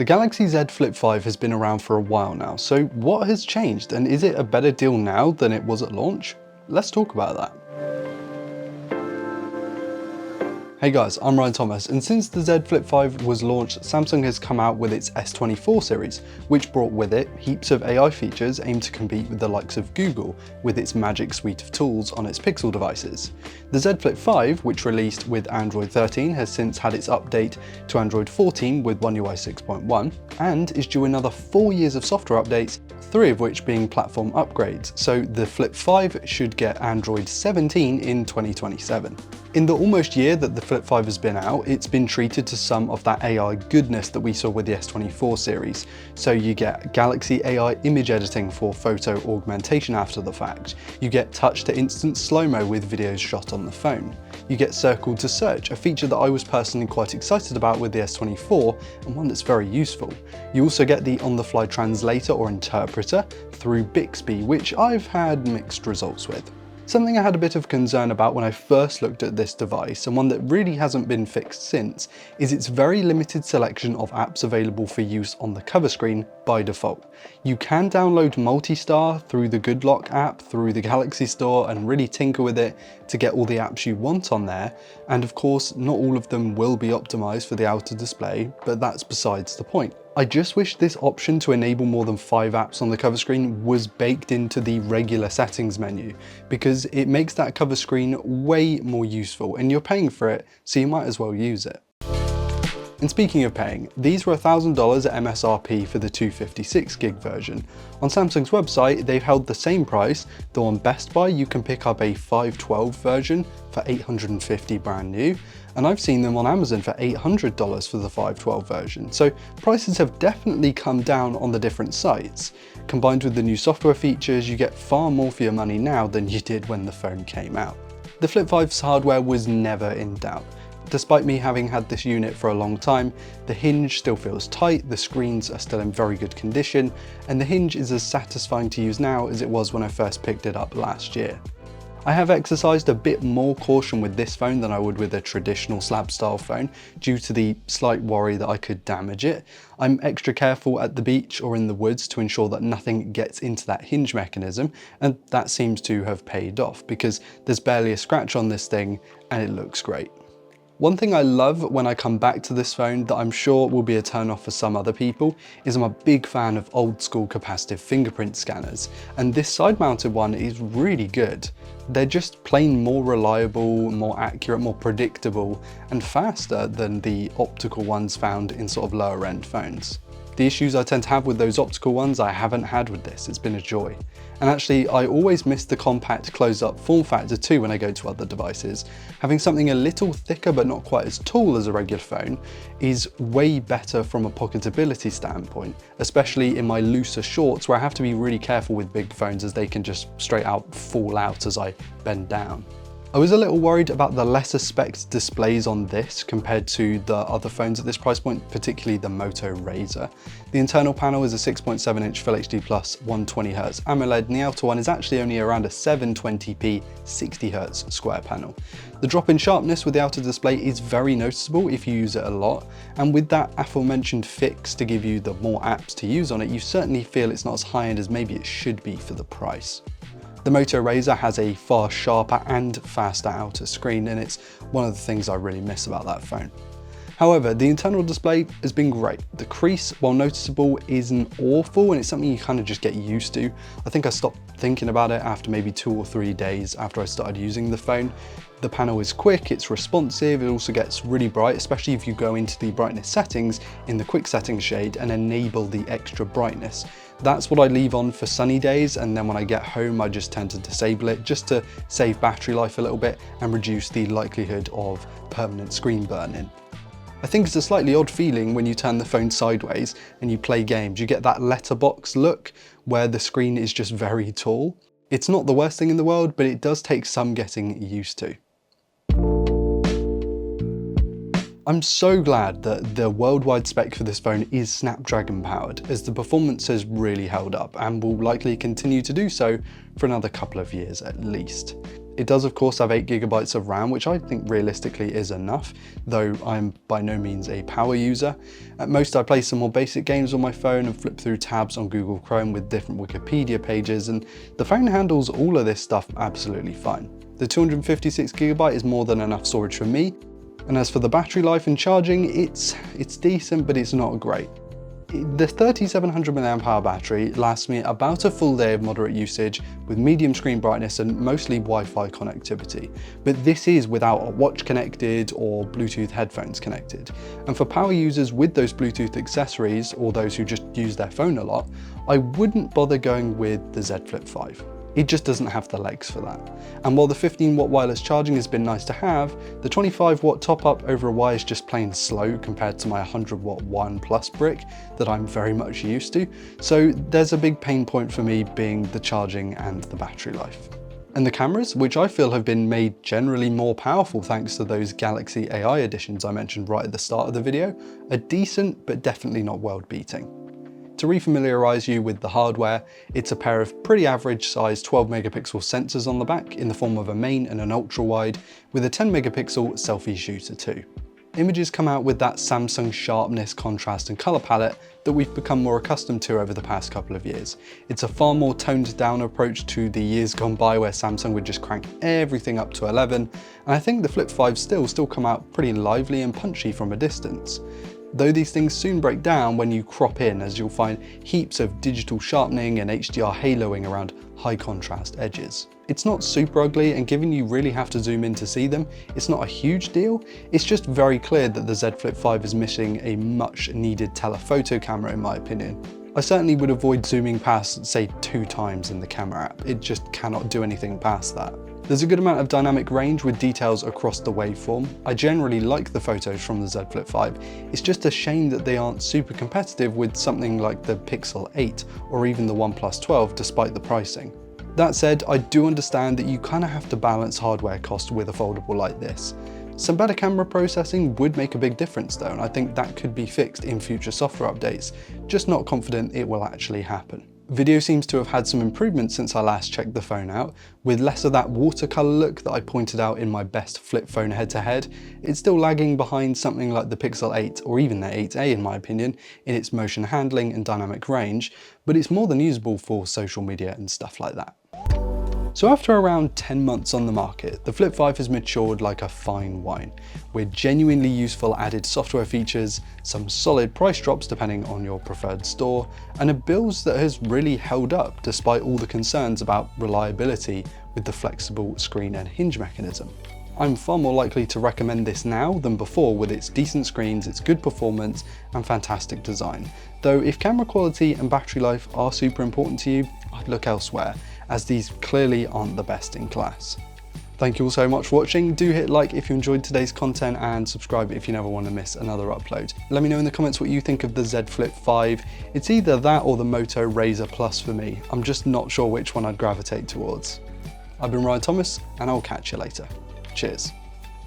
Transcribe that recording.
The Galaxy Z Flip5 has been around for a while now, so what has changed, and is it a better deal now than it was at launch? Let's talk about that. Hey guys, I'm Ryan Thomas, and since the Z Flip5 was launched, Samsung has come out with its S24 series, which brought with it heaps of AI features aimed to compete with the likes of Google with its magic suite of tools on its Pixel devices. The Z Flip5, which released with Android 13, has since had its update to Android 14 with One UI 6.1, and is due another 4 years of software updates, 3 of which being platform upgrades, so the Flip 5 should get Android 17 in 2027. In the almost year that the Flip 5 has been out, it's been treated to some of that AI goodness that we saw with the S24 series. So you get Galaxy AI image editing for photo augmentation after the fact. You get touch to instant slow-mo with videos shot on the phone. You get circle to search, a feature that I was personally quite excited about with the S24 and one that's very useful. You also get the on-the-fly translator or interpreter through Bixby, which I've had mixed results with. Something I had a bit of concern about when I first looked at this device, and one that really hasn't been fixed since, is its very limited selection of apps available for use on the cover screen by default. You can download Multistar through the Good Lock app through the Galaxy Store and really tinker with it to get all the apps you want on there, and of course not all of them will be optimized for the outer display, but that's besides the point. I just wish this option to enable more than 5 apps on the cover screen was baked into the regular settings menu, because it makes that cover screen way more useful, and you're paying for it, so you might as well use it. And speaking of paying, these were $1,000 at MSRP for the 256GB version. On Samsung's website, they've held the same price, though on Best Buy you can pick up a 512 version for $850 brand new, and I've seen them on Amazon for $800 for the 512 version, so prices have definitely come down on the different sites. Combined with the new software features, you get far more for your money now than you did when the phone came out. The Flip 5's hardware was never in doubt. Despite me having had this unit for a long time, the hinge still feels tight, the screens are still in very good condition, and the hinge is as satisfying to use now as it was when I first picked it up last year. I have exercised a bit more caution with this phone than I would with a traditional slab style phone due to the slight worry that I could damage it. I'm extra careful at the beach or in the woods to ensure that nothing gets into that hinge mechanism, and that seems to have paid off because there's barely a scratch on this thing and it looks great. One thing I love when I come back to this phone that I'm sure will be a turn off for some other people is I'm a big fan of old school capacitive fingerprint scanners, and this side mounted one is really good. They're just plain more reliable, more accurate, more predictable and faster than the optical ones found in sort of lower end phones. The issues I tend to have with those optical ones I haven't had with this, it's been a joy. And actually I always miss the compact close-up form factor too when I go to other devices. Having something a little thicker but not quite as tall as a regular phone is way better from a pocketability standpoint, especially in my looser shorts where I have to be really careful with big phones as they can just straight out fall out as I bend down. I was a little worried about the lesser spec'd displays on this compared to the other phones at this price point, particularly the Moto Razr. The internal panel is a 6.7-inch Full HD Plus 120Hz AMOLED, and the outer one is actually only around a 720p 60Hz square panel. The drop in sharpness with the outer display is very noticeable if you use it a lot, and with that aforementioned fix to give you the more apps to use on it, you certainly feel it's not as high-end as maybe it should be for the price. The Moto Razr has a far sharper and faster outer screen, and it's one of the things I really miss about that phone. However, the internal display has been great. The crease, while noticeable, isn't awful, and it's something you kind of just get used to. I think I stopped thinking about it after maybe 2 or 3 days after I started using the phone. The panel is quick, it's responsive, it also gets really bright, especially if you go into the brightness settings in the quick settings shade and enable the extra brightness. That's what I leave on for sunny days, and then when I get home I just tend to disable it just to save battery life a little bit and reduce the likelihood of permanent screen burn-in. I think it's a slightly odd feeling when you turn the phone sideways and you play games. You get that letterbox look where the screen is just very tall. It's not the worst thing in the world, but it does take some getting used to. I'm so glad that the worldwide spec for this phone is Snapdragon powered, as the performance has really held up and will likely continue to do so for another couple of years at least. It does of course have 8GB of RAM, which I think realistically is enough, though I'm by no means a power user. At most I play some more basic games on my phone and flip through tabs on Google Chrome with different Wikipedia pages, and the phone handles all of this stuff absolutely fine. The 256GB is more than enough storage for me, and as for the battery life and charging, it's decent, but it's not great. The 3700 mAh battery lasts me about a full day of moderate usage with medium screen brightness and mostly Wi-Fi connectivity, but this is without a watch connected or Bluetooth headphones connected. And for power users with those Bluetooth accessories, or those who just use their phone a lot, I wouldn't bother going with the Z Flip5. It just doesn't have the legs for that. And while the 15W wireless charging has been nice to have, the 25W top up over a wire is just plain slow compared to my 100W OnePlus brick that I'm very much used to. So there's a big pain point for me being the charging and the battery life. And the cameras, which I feel have been made generally more powerful thanks to those Galaxy AI additions I mentioned right at the start of the video, are decent but definitely not world beating. To refamiliarize you with the hardware, it's a pair of pretty average sized 12MP sensors on the back in the form of a main and an ultra wide with a 10MP selfie shooter too. Images come out with that Samsung sharpness, contrast and color palette that we've become more accustomed to over the past couple of years. It's a far more toned down approach to the years gone by where Samsung would just crank everything up to 11, and I think the Flip 5 still come out pretty lively and punchy from a distance. Though these things soon break down when you crop in, as you'll find heaps of digital sharpening and HDR haloing around high contrast edges. It's not super ugly, and given you really have to zoom in to see them, it's not a huge deal. It's just very clear that the Z Flip 5 is missing a much needed telephoto camera in my opinion. I certainly would avoid zooming past, say, 2 times in the camera app. It just cannot do anything past that. There's a good amount of dynamic range with details across the waveform. I generally like the photos from the Z Flip 5. It's just a shame that they aren't super competitive with something like the Pixel 8 or even the OnePlus 12 despite the pricing. That said, I do understand that you kind of have to balance hardware cost with a foldable like this. Some better camera processing would make a big difference though, and I think that could be fixed in future software updates, just not confident it will actually happen. Video seems to have had some improvements since I last checked the phone out, with less of that watercolor look that I pointed out in my best flip phone head-to-head. It's still lagging behind something like the Pixel 8 or even the 8A in my opinion in its motion handling and dynamic range, but it's more than usable for social media and stuff like that. So after around 10 months on the market, the Flip 5 has matured like a fine wine, with genuinely useful added software features, some solid price drops depending on your preferred store, and a build that has really held up despite all the concerns about reliability with the flexible screen and hinge mechanism. I'm far more likely to recommend this now than before with its decent screens, its good performance and fantastic design. Though if camera quality and battery life are super important to you, I'd look elsewhere, as these clearly aren't the best in class. Thank you all so much for watching. Do hit like if you enjoyed today's content and subscribe if you never want to miss another upload. Let me know in the comments what you think of the Z Flip 5. It's either that or the Moto Razr Plus for me. I'm just not sure which one I'd gravitate towards. I've been Ryan Thomas and I'll catch you later. Cheers.